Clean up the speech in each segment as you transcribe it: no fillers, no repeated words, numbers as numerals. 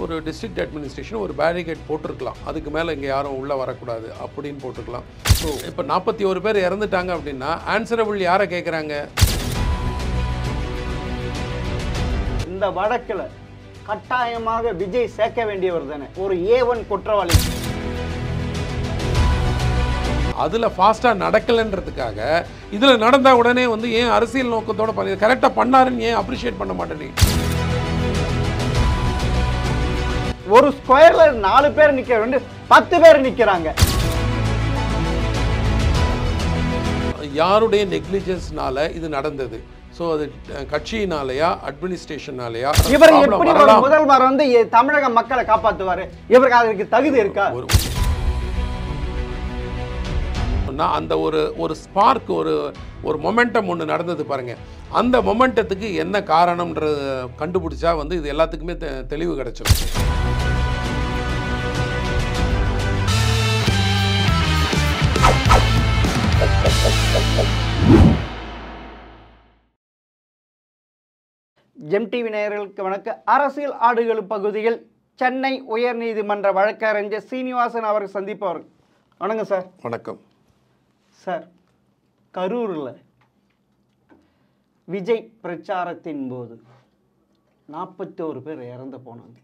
ஒரு district administration ஒரு barricade போட்டிருக்கலாம், அதுக்கு மேலே இங்கே யாரும் உள்ளே வரக்கூடாது அப்படின்னு போட்டிருக்கலாம். ஸோ இப்போ 41 பேர் இறந்துட்டாங்க அப்படின்னா ஆன்சரபிள் யாரை கேட்குறாங்க? இந்த வழக்கில் கட்டாயமாக விஜய் சேர்க்க வேண்டியவர் தானே, ஒரு A1 குற்றவாளி. அதில் ஃபாஸ்ட்டாக நடக்கலைன்றதுக்காக இதில் நடந்தால் உடனே வந்து ஏன் அரசியல் நோக்கத்தோடு பண்ணி கரெக்டாக பண்ணாருன்னு ஏன் அப்ரிஷியேட் பண்ண மாட்டேனே? ஒரு ஸ்கொயர்ல 4 பேர் நிக்க வேண்டிய 10 பேர் நிக்கிறாங்க. யாருடைய நெக்லிஜென்ஸ்னால இது நடந்தது? ஸோ அது கட்சியினாலயா அட்மினிஸ்ட்ரேஷனாலயா? இவர் எப்படி முதல்வர் வந்து தமிழக மக்களை காப்பாற்றுவாரு? இவருக்கு அதுக்கு தகுதி இருக்கா? அந்த ஒரு ஸ்பார்க், ஒரு மொமெண்டம் ஒன்று நடந்தது பாருங்க. அந்த மொமெண்டத்துக்கு என்ன காரணம்ன்றது கண்டுபிடிச்சா வந்து இது எல்லாத்துக்குமே தெளிவு கிடைச்சிடும். எம்டிவி நேயர்களுக்கு வணக்கம். அரசியல் ஆடுகள் பகுதியில் சென்னை உயர்நீதிமன்ற வழக்கறிஞர் சீனிவாசன் அவர்கள் சந்திப்பவர். வணக்கம் சார். வணக்கம் சார். கரூரில் விஜய் பிரச்சாரத்தின் போது 41 பேர் இறந்து போனாங்க.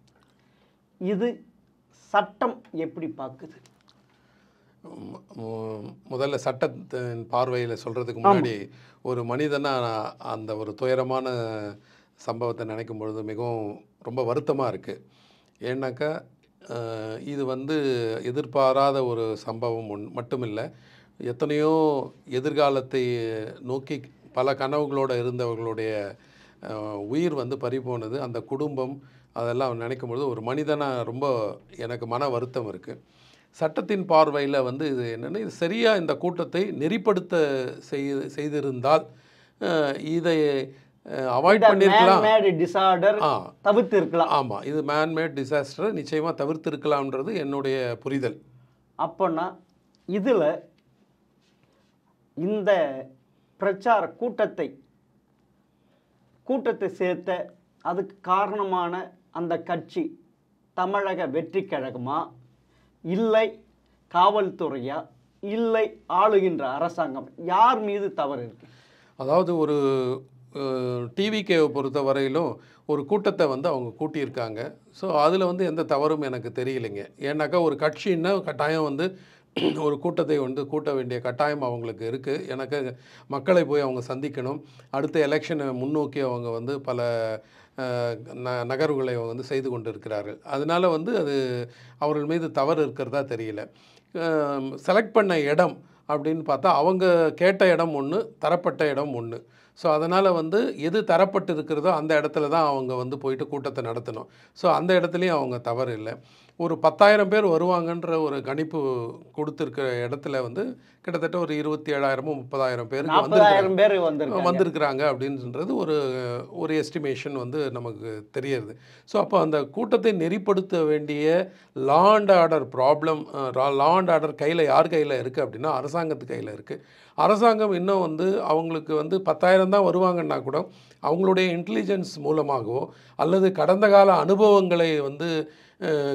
இது சட்டம் எப்படி பார்க்குது? முதல்ல சட்டத்தின் பார்வையில் சொல்கிறதுக்கு முன்னாடி ஒரு மனிதனாக அந்த ஒரு துயரமான சம்பவத்தை நினைக்கும் பொழுது மிகவும் ரொம்ப வருத்தமாக இருக்குது. ஏன்னாக்கா இது வந்து எதிர்பாராத ஒரு சம்பவம் மட்டுமில்லை. எத்தனையோ எதிர்காலத்தை நோக்கி பல கனவுகளோடு இருந்தவர்களுடைய உயிர் வந்து பறிபோனது. அந்த குடும்பம் அதெல்லாம் நினைக்கும் பொழுது ஒரு மனிதனாக ரொம்ப எனக்கு மன வருத்தம் இருக்குது. சட்டத்தின் பார்வையில் வந்து இது என்னென்னா, இது சரியாக இந்த கூட்டத்தை நெறிப்படுத்த செய்திருந்தால் இதை அவாய்ட் பண்ணியிருக்கலாம், தவிர்த்திருக்கலாம். ஆமாம், இது மேன்மேட் டிசாஸ்டரை நிச்சயமாக தவிர்த்திருக்கலாம்ன்றது என்னுடைய புரிதல். அப்போன்னா இதில் இந்த பிரச்சார கூட்டத்தை சேர்த்த அதுக்கு காரணமான அந்த கட்சி தமிழக வெற்றி கழகமா, இல்லை காவல்துறையா, இல்லை ஆளுகின்ற அரசாங்கம், யார் மீது தவறு இருக்கு? அதாவது ஒரு டிவிகேவை பொறுத்த வரையிலும் ஒரு கூட்டத்தை வந்து அவங்க கூட்டியிருக்காங்க. ஸோ அதில் வந்து எந்த தவறும் எனக்கு தெரியலைங்க. ஏன்னாக்கா ஒரு கட்சின்னா கட்டாயம் வந்து ஒரு கூட்டத்தை வந்து கூட்ட வேண்டிய கட்டாயம் அவங்களுக்கு இருக்குது. எனக்கு மக்களை போய் அவங்க சந்திக்கணும். அடுத்த எலெக்ஷனை முன்னோக்கி அவங்க வந்து பல நகர்வுகளை வந்து செய்து கொண்டு இருக்கிறார்கள். அதனால் வந்து அது அவர்கள் மீது தவறு இருக்கிறதா தெரியல. செலக்ட் பண்ண இடம் அப்படின்னு பார்த்தா அவங்க கேட்ட இடம் ஒன்று, தரப்பட்ட இடம் ஒன்று. ஸோ அதனால் வந்து எது தரப்பட்டு இருக்கிறதோ அந்த இடத்துல தான் அவங்க வந்து போயிட்டு கூட்டத்தை நடத்தணும். ஸோ அந்த இடத்துலையும் அவங்க தவறு இல்லை. ஒரு 10,000 பேர் வருவாங்கன்ற ஒரு கணிப்பு கொடுத்துருக்கிற இடத்துல வந்து கிட்டத்தட்ட ஒரு 27,000 30,000 பேருக்கு வந்திருக்கிறாங்க அப்படின்றது ஒரு எஸ்டிமேஷன் வந்து நமக்கு தெரியுது. ஸோ அப்போ அந்த கூட்டத்தை நெறிப்படுத்த வேண்டிய law and order law and order கையில் யார் கையில் இருக்குது அப்படின்னா அரசாங்கத்து கையில் இருக்குது. அரசாங்கம் இன்னும் வந்து அவங்களுக்கு வந்து 10,000 தான் வருவாங்கன்னா கூட அவங்களுடைய இன்டெலிஜென்ஸ் மூலமாகவோ அல்லது கடந்த கால அனுபவங்களை வந்து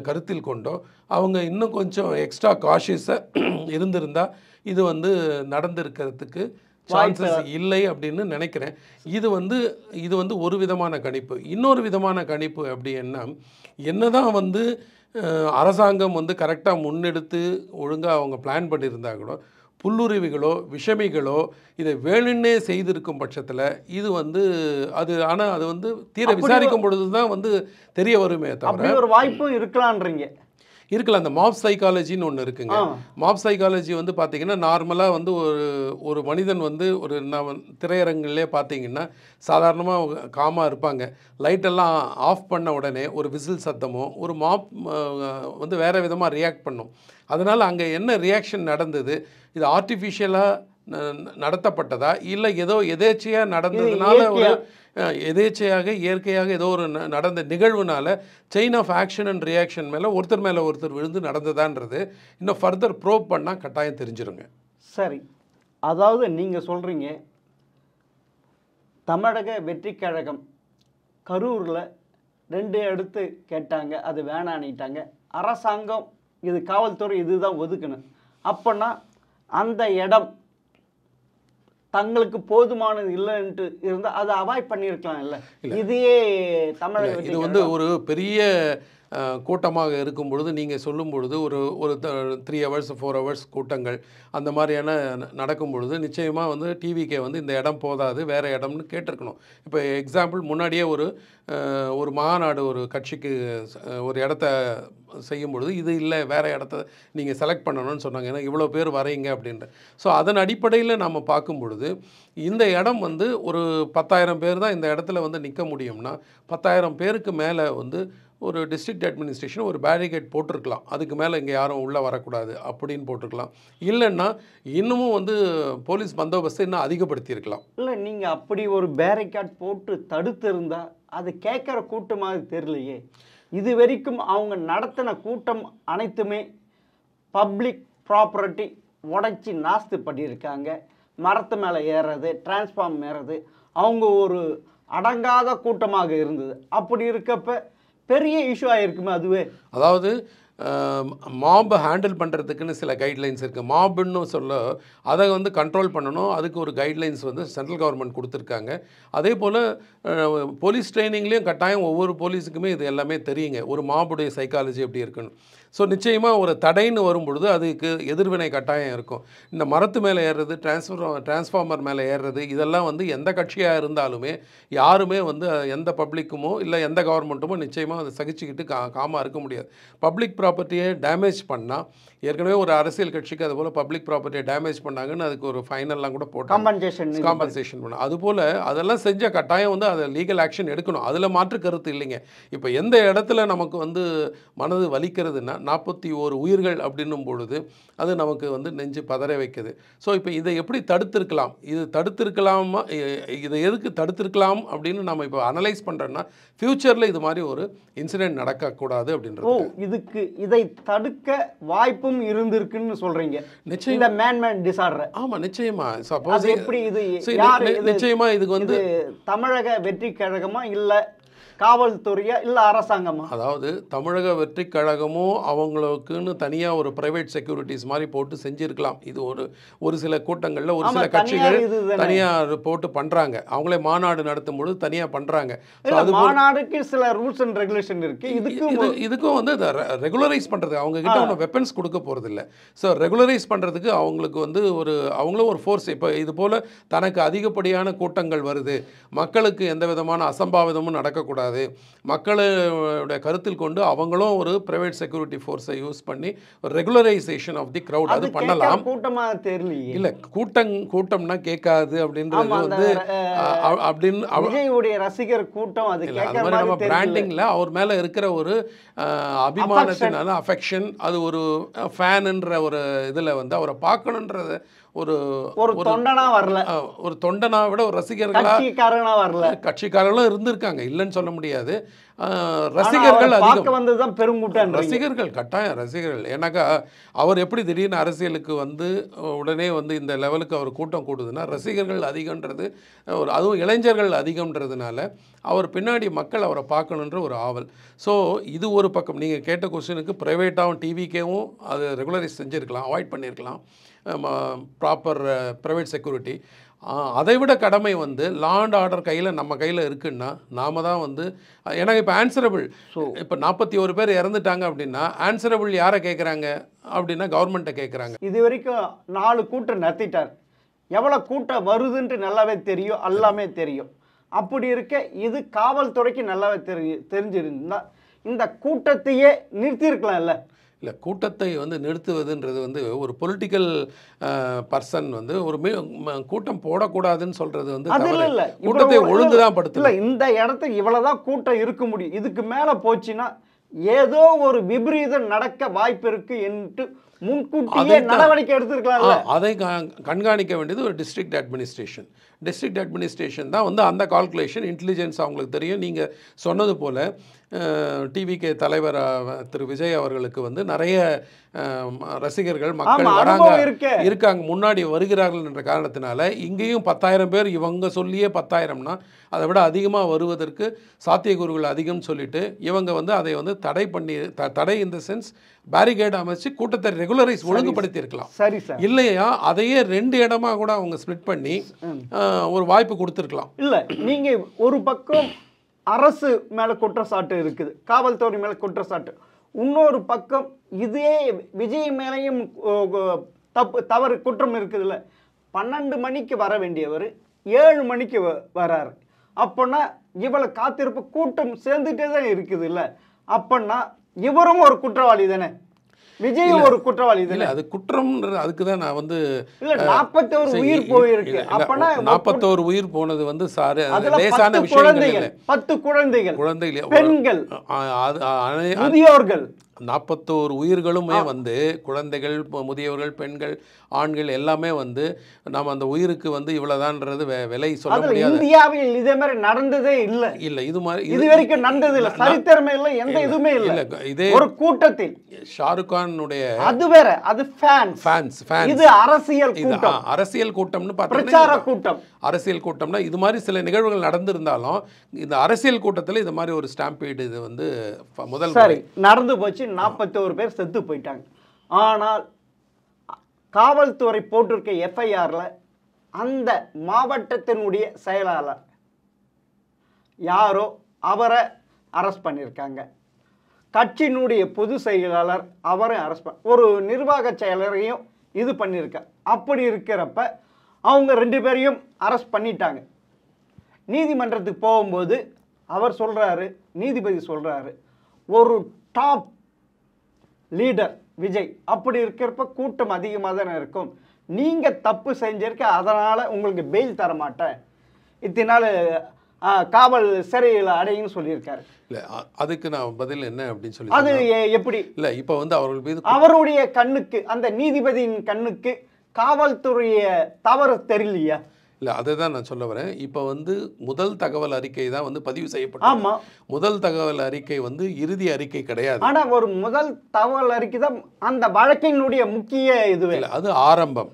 கருத்தில் கொண்டோ அவங்க இன்னும் கொஞ்சம் எக்ஸ்ட்ரா காஷியஸாக இருந்திருந்தால் இது வந்து நடந்திருக்கிறதுக்கு சான்சஸ் இல்லை அப்படின்னு நினைக்கிறேன். இது வந்து ஒரு விதமான கணிப்பு. இன்னொரு விதமான கணிப்பு அப்படின்னா, என்னதான் வந்து அரசாங்கம் வந்து கரெக்டாக முன்னெடுத்து ஒழுங்காக அவங்க பிளான் பண்ணியிருந்தா கூட புல்லுருவிகளோ விஷமிகளோ இதை வேணுன்னே செய்திருக்கும் பட்சத்தில் இது வந்து ஆனால் அது வந்து தீர விசாரிக்கும் பொழுது தான் வந்து தெரிய வருமே தவிர ஒரு வாய்ப்பும் இருக்கலான்றீங்க. இருக்கலாம். அந்த மாப் சைக்காலஜின்னு ஒன்று இருக்குங்க. மாப் சைக்காலஜி வந்து பார்த்திங்கன்னா நார்மலாக வந்து ஒரு மனிதன் வந்து ஒரு திரையரங்கிலே பார்த்திங்கன்னா சாதாரணமாக காமாக இருப்பாங்க. லைட்டெல்லாம் ஆஃப் பண்ண உடனே ஒரு விசில் சத்தமோ ஒரு மாப் வந்து வேறு விதமாக ரியாக்ட் பண்ணும். அதனால் அங்கே என்ன ரியாக்ஷன் நடந்தது, இது ஆர்டிஃபிஷியலாக நடத்தப்பட்டதா இல்லை ஏதோ எதேச்சையாக நடந்ததுனால ஒரு எதேச்சையாக இயற்கையாக ஏதோ ஒரு நடந்த நிகழ்வுனால chain of action and reaction மேலே ஒருத்தர் விழுந்து நடந்ததான்றது இன்னும் ஃபர்தர் ப்ரோப் பண்ணால் கட்டாயம் தெரிஞ்சிருங்க. சரி, அதாவது நீங்கள் சொல்கிறீங்க தமிழக வெற்றி கழகம் கரூரில் 2 எடுத்து கேட்டாங்க, அது வேணான்னிட்டாங்க. அரசாங்கம் இது காவல்துறை இதுதான் ஒதுக்கணும். அப்போனா அந்த இடம் தங்களுக்கு போதுமானது இல்லைன்ட்டு இருந்தால் அதை அவாய்ட் பண்ணியிருக்கலாம் இல்லை? இதையே தமிழக இது வந்து ஒரு பெரிய கூட்டமாக இருக்கும் பொழுது நீங்கள் சொல்லும் பொழுது ஒரு ஒரு 3 hours 4 hours கூட்டங்கள் அந்த மாதிரியான நடக்கும் பொழுது நிச்சயமாக வந்து டிவிக்கே வந்து இந்த இடம் போதாது, வேறு இடம்னு கேட்டிருக்கணும். இப்போ எக்ஸாம்பிள் முன்னாடியே ஒரு மாநாடு ஒரு கட்சிக்கு ஒரு இடத்த செய்யும் பொழுது இது இல்லை வேறு இடத்த நீங்கள் செலக்ட் பண்ணணும்னு சொன்னாங்க. ஏன்னா இவ்வளோ பேர் வரீங்க அப்படின்ற. ஸோ அதன் அடிப்படையில் நம்ம பார்க்கும் பொழுது இந்த இடம் வந்து ஒரு 10,000 பேர் தான் இந்த இடத்துல வந்து நிற்க முடியும்னா 10,000 பேருக்கு மேலே வந்து ஒரு டிஸ்ட்ரிக்ட் அட்மினிஸ்ட்ரேஷன் ஒரு பேரிகேட் போட்டிருக்கலாம். அதுக்கு மேலே இங்கே யாரும் உள்ளே வரக்கூடாது அப்படின்னு போட்டிருக்கலாம். இல்லைன்னா இன்னமும் வந்து போலீஸ் பந்தோபஸ்தை இன்னும் அதிகப்படுத்தியிருக்கலாம். இல்லை, நீங்கள் அப்படி ஒரு பேரிகேட் போட்டு தடுத்திருந்தா அது கேட்குற கூட்டமாக தெரியலையே. இது வரைக்கும் அவங்க நடத்தின கூட்டம் அனைத்துமே பப்ளிக் ப்ராப்பர்ட்டி உடைச்சி நாஸ்தி பண்ணியிருக்காங்க. மரத்து மேலே ஏறுறது, டிரான்ஸ்ஃபார்ம் ஏறுறது, அவங்க ஒரு அடங்காத கூட்டமாக இருந்தது. அப்படி இருக்கப்ப பெரிய இஷ்யூ ஆகிருக்குமே அதுவே. அதாவது மாபை ஹேண்டில் பண்ணுறதுக்குன்னு சில கைட்லைன்ஸ் இருக்குது. மாபுன்னு சொல்ல அதை வந்து கண்ட்ரோல் பண்ணணும், அதுக்கு ஒரு கைட்லைன்ஸ் வந்து சென்ட்ரல் கவர்மெண்ட் கொடுத்துருக்காங்க. அதே போல் போலீஸ் ட்ரைனிங்லேயும் கட்டாயம் ஒவ்வொரு போலீஸுக்குமே இது எல்லாமே தெரியுங்க, ஒரு மாபுடைய சைக்காலஜி எப்படி இருக்குன்னு. ஸோ நிச்சயமாக ஒரு தடைன்னு வரும் பொழுது அதுக்கு எதிர்வினை கட்டாயம் இருக்கும். இந்த மரத்து மேலே ஏறுறது, டிரான்ஸ்ஃபார்மர் மேலே ஏறுறது, இதெல்லாம் வந்து எந்த கட்சியாக இருந்தாலுமே யாருமே வந்து எந்த பப்ளிக்குமோ இல்லை எந்த கவர்மெண்ட்டுமோ நிச்சயமாக அதை சகிச்சுக்கிட்டு காமாக இருக்க முடியாது. பப்ளிக் ப்ராப்பர்ட்டியை டேமேஜ் பண்ணால் ஏற்கனவே ஒரு அரசியல் கட்சிக்கு அதுபோல் பப்ளிக் ப்ராப்பர்ட்டியை டேமேஜ் பண்ணாங்கன்னு அதுக்கு ஒரு ஃபைனல்லாம் கூட போட்டு காம்பன்சேஷன் பண்ண. அதுபோல் அதெல்லாம் செஞ்ச கட்டாயம் வந்து அதை லீகல் ஆக்ஷன் எடுக்கணும். அதில் மாற்று கருத்து இல்லைங்க. இப்போ எந்த இடத்துல நமக்கு வந்து மனது வலிக்கிறதுனா 41 உயிர்கள் அப்படின்னும் பொழுது அது நமக்கு வந்து நெஞ்சு பதற வைக்குது. ஸோ இப்போ இதை எப்படி தடுத்திருக்கலாம், இது தடுத்திருக்கலாமா, இதை எதுக்கு தடுத்திருக்கலாம் அப்படின்னு நம்ம இப்போ அனலைஸ் பண்ணுறோன்னா ஃப்யூச்சரில் இது மாதிரி ஒரு இன்சிடென்ட் நடக்கக்கூடாது அப்படின்றது. இதுக்கு இதை தடுக்க வாய்ப்பும் இருந்திருக்குன்னு சொல்கிறீங்க. நிச்சயம் இந்த மேன் டிசார்டர். ஆமாம், நிச்சயமாக. சப்போஸ் எப்படி இது நிச்சயமாக இதுக்கு வந்து தமிழக வெற்றி கழகமா இல்லை காவல்துறையா இல்லை அரசாங்கமா? அதாவது தமிழக வெற்றி கழகமும் அவங்களுக்குன்னு தனியாக ஒரு ப்ரைவேட் செக்யூரிட்டிஸ் மாதிரி போட்டு செஞ்சுருக்கலாம். இது ஒரு சில கூட்டங்களில் ஒரு சில கட்சிகள் தனியாக போட்டு பண்ணுறாங்க. அவங்களே மாநாடு நடத்தும் பொழுது தனியாக பண்ணுறாங்க. அது மாநாடுக்கு சில ரூல்ஸ் அண்ட் ரெகுலேஷன் இருக்குது. இதுக்கும் வந்து ரெகுலரைஸ் பண்ணுறது அவங்க கிட்ட ஒன்றும் வெப்பன்ஸ் கொடுக்க போகிறதில்ல. ஸோ ரெகுலரைஸ் பண்ணுறதுக்கு அவங்களுக்கு வந்து அவங்களும் ஒரு ஃபோர்ஸ். இப்போ இது போல் தனக்கு அதிகப்படியான கூட்டங்கள் வருது, மக்களுக்கு எந்த விதமான அசம்பாவிதமும் நடக்கக்கூடாது, மக்களுடைய கருத்தில் கொண்டு அவங்களும் ஒரு பிரைவேட் செக்யூரிட்டி ஃபோர்ஸை யூஸ் பண்ணி ரெகுலரைசேஷன் ஆஃப் தி க்ரௌட் அது பண்ணலாம். கூட்டமாக தெரியலையே. இல்லை, கூட்டம்னா கேட்காது அப்படின்றது வந்து அப்படின்னு விஜயுடைய ரசிகர் கூட்டம் அது அந்த மாதிரி நம்ம பிராண்டிங்கில் அவர் மேலே இருக்கிற ஒரு அபிமானத்தினால அஃபெக்ஷன், அது ஒரு ஃபேனுன்ற ஒரு இதில் வந்து அவரை பார்க்கணுன்றத ஒரு தொண்டனா வரல, ஒரு தொண்டனா விட ஒரு ரசிகர்களா வரல. கட்சிக்காரர்களும் இருந்திருக்காங்க, இல்லைன்னு சொல்ல முடியாது. ரசிகர்கள் அதிகம் வந்ததுதான் பெருங்கூட்டம். ரசிகர்கள் கட்டாயம் ரசிகர்கள். ஏன்னாக்கா அவர் எப்படி திடீர்னு அரசியலுக்கு வந்து உடனே வந்து இந்த லெவலுக்கு அவர் கூட்டம் கூடுதுன்னா ரசிகர்கள் அதிகன்றது அதுவும் இளைஞர்கள் அதிகம்ன்றதுனால அவர் பின்னாடி மக்கள் அவரை பார்க்கணுன்ற ஒரு ஆவல். ஸோ இது ஒரு பக்கம். நீங்கள் கேட்ட கொஸ்டினுக்கு ப்ரைவேட்டாகவும் டிவிக்கேவும் அது ரெகுலரைஸ் செஞ்சுருக்கலாம், அவாய்ட் பண்ணியிருக்கலாம் ப்ராப்பர் ப்ரைவேட் செக்யூரிட்டி. அதை விட கடமை வந்து லா அண்ட் ஆர்டர் கையில் நம்ம கையில் இருக்குன்னா நாம தான் வந்து எனக்கு இப்போ ஆன்சரபிள். ஸோ இப்போ 41 பேர் இறந்துட்டாங்க அப்படின்னா ஆன்சரபிள் யாரை கேட்குறாங்க அப்படின்னா கவர்மெண்ட்டை கேட்குறாங்க. இது வரைக்கும் 4 கூட்டம் நடத்திட்டார். எவ்வளோ கூட்டம் வருதுன்ட்டு நல்லாவே தெரியும், எல்லாமே தெரியும். அப்படி இருக்க இது காவல்துறைக்கு நல்லாவே தெரிஞ்சிருந்தா இந்த கூட்டத்தையே நிறுத்தியிருக்கலாம்ல. இல்லை, கூட்டத்தை வந்து நிறுத்துவதுன்றது வந்து ஒரு பொலிட்டிக்கல் பர்சன் வந்து ஒரு கூட்டம் போடக்கூடாதுன்னு சொல்கிறது வந்து கூட்டத்தை ஒழுங்குதான் படுத்தல. இந்த இடத்துக்கு இவ்வளோதான் கூட்டம் இருக்க முடியும், இதுக்கு மேலே போச்சுன்னா ஏதோ ஒரு விபரீதம் நடக்க வாய்ப்பு இருக்கு என்று முன்கூட்டியே நடவடிக்கை எடுத்துருக்கலாம். அதை கண்காணிக்க வேண்டியது ஒரு டிஸ்ட்ரிக்ட் அட்மினிஸ்ட்ரேஷன். டிஸ்ட்ரிக்ட் அட்மினிஸ்ட்ரேஷன் தான் வந்து அந்த கால்குலேஷன் இன்டெலிஜென்ஸ் அவங்களுக்கு தெரியும். நீங்கள் சொன்னது போல் டிவிகே தலைவர் திரு விஜய் அவர்களுக்கு வந்து நிறைய ரசிகர்கள் மக்கள் ஆமா, வராங்க அனுபவம் இருக்கு. இருக்காங்க, முன்னாடி வருகிறார்கள் என்ற காரணத்தினால இங்கேயும் 10,000 பேர் இவங்க சொல்லியே 10,000னா அதை விட அதிகமாக வருவதற்கு சாத்தியக்கூறுகள் அதிகம்னு சொல்லிட்டு இவங்க வந்து அதை வந்து தடை பண்ணி தடை இந்த சென்ஸ் பேரிகேட் அமைச்சு கூட்டத்தை ரெகுலரைஸ் ஒழுங்குபடுத்தி இருக்கலாம். சரி சார். இல்லையா அதையே 2 இடமா கூட அவங்க ஸ்ப்ளிட் பண்ணி ஒரு வாய்ப்பு கொடுத்துருக்கலாம். இல்லை, நீங்கள் ஒரு பக்கம் அரசு மேலே குற்றச்சாட்டு இருக்குது, காவல்துறை மேலே குற்றச்சாட்டு, இன்னொரு பக்கம் இதே விஜய் மேலேயும் தவறு குற்றம் இருக்குதுல்ல. 12 மணிக்கு வர வேண்டியவர் 7 மணிக்கு வராரு. அப்போன்னா இவ்வளோ காத்திருப்பு கூட்டம் சேர்ந்துட்டே தான் இருக்குது இல்லை. அப்போன்னா இவரும் ஒரு குற்றவாளி தானே, விஜயும் ஒரு குற்றவாளி தானே. அது குற்றம்ன்றது அதுக்கு தான் நான் வந்து இல்ல 41 உயிர் போயிருக்கு. அப்பனா 41 உயிர் போனது வந்து சார் அதுல லேசான 10 விஷயங்கள் குழந்தைகள், இல்லை. 10 குழந்தைகள், குழந்தைகள், பெண்கள், அது முதியோர்கள், 41 உயிர்களுமே வந்து குழந்தைகள், முதியவர்கள், பெண்கள், ஆண்கள் எல்லாமே வந்து நம்ம அந்த உயிருக்கு வந்து இவ்வளவுதான்றது விலை சொல்ல முடியாது. இந்தியாவில் இதே மாதிரி நடந்ததே இல்லை. இல்ல இது மாதிரி இது வரைக்கும் நடந்தது இல்லை, சரித்திரமே இல்லை, எந்த இதுவுமே இல்லை. இதே ஒரு கூட்டத்தில் ஷாருக் கானுடைய அது வேற, அது ஃபேன்ஸ், இது அரசியல் கூட்டம், அரசியல் கூட்டம்னு பிரச்சார கூட்டம். அரசியல் கூட்டம்னா இது மாதிரி சில நிகழ்வுகள் நடந்திருந்தாலும் இந்த அரசியல் கூட்டத்தில் இது மாதிரி ஒரு ஸ்டாம்பீடு இது வந்து முதல் சரி நடந்து போச்சு. 41 பேர் செத்து போயிட்டாங்க. ஆனால் காவல்துறை போட்டிருக்க எஃப்ஐஆர்ல அந்த மாவட்டத்தினுடைய செயலாளர் யாரோ அவரை அரெஸ்ட் பண்ணியிருக்காங்க. கட்சியினுடைய பொதுச் செயலாளர் அவரை அரெஸ்ட் ஒரு நிர்வாக செயலரையும் இது பண்ணியிருக்க. அப்படி இருக்கிறப்ப அவங்க 2 பேரையும் அரெஸ்ட் பண்ணிட்டாங்க. நீதிமன்றத்துக்கு போகும்போது அவர் சொல்கிறாரு, நீதிபதி சொல்கிறாரு, ஒரு டாப் லீடர் விஜய், அப்படி இருக்கிறப்ப கூட்டம் அதிகமாக தானே இருக்கும், நீங்கள் தப்பு செஞ்சிருக்க, அதனால் உங்களுக்கு பெயில் தர மாட்டேன், இத்தனால காவல் சிறையில் அடையுன்னு சொல்லியிருக்காரு. இல்லை அதுக்கு நான் பதில் என்ன அப்படின்னு சொல்லி அது எப்படி இல்லை இப்போ வந்து அவர்கள் மீது அவருடைய கண்ணுக்கு, அந்த நீதிபதியின் கண்ணுக்கு காவல்துறைய தவறு தெரியலையா? இல்லை அதை தான் நான் சொல்ல வரேன். இப்போ வந்து முதல் தகவல் அறிக்கை தான் வந்து பதிவு செய்யப்பட்டது. ஆமாம், முதல் தகவல் அறிக்கை வந்து இறுதி அறிக்கை கிடையாது. ஆனால் ஒரு முதல் தகவல் அறிக்கை தான் அந்த வழக்கினுடைய முக்கிய இதுவே. இல்லை அது ஆரம்பம்.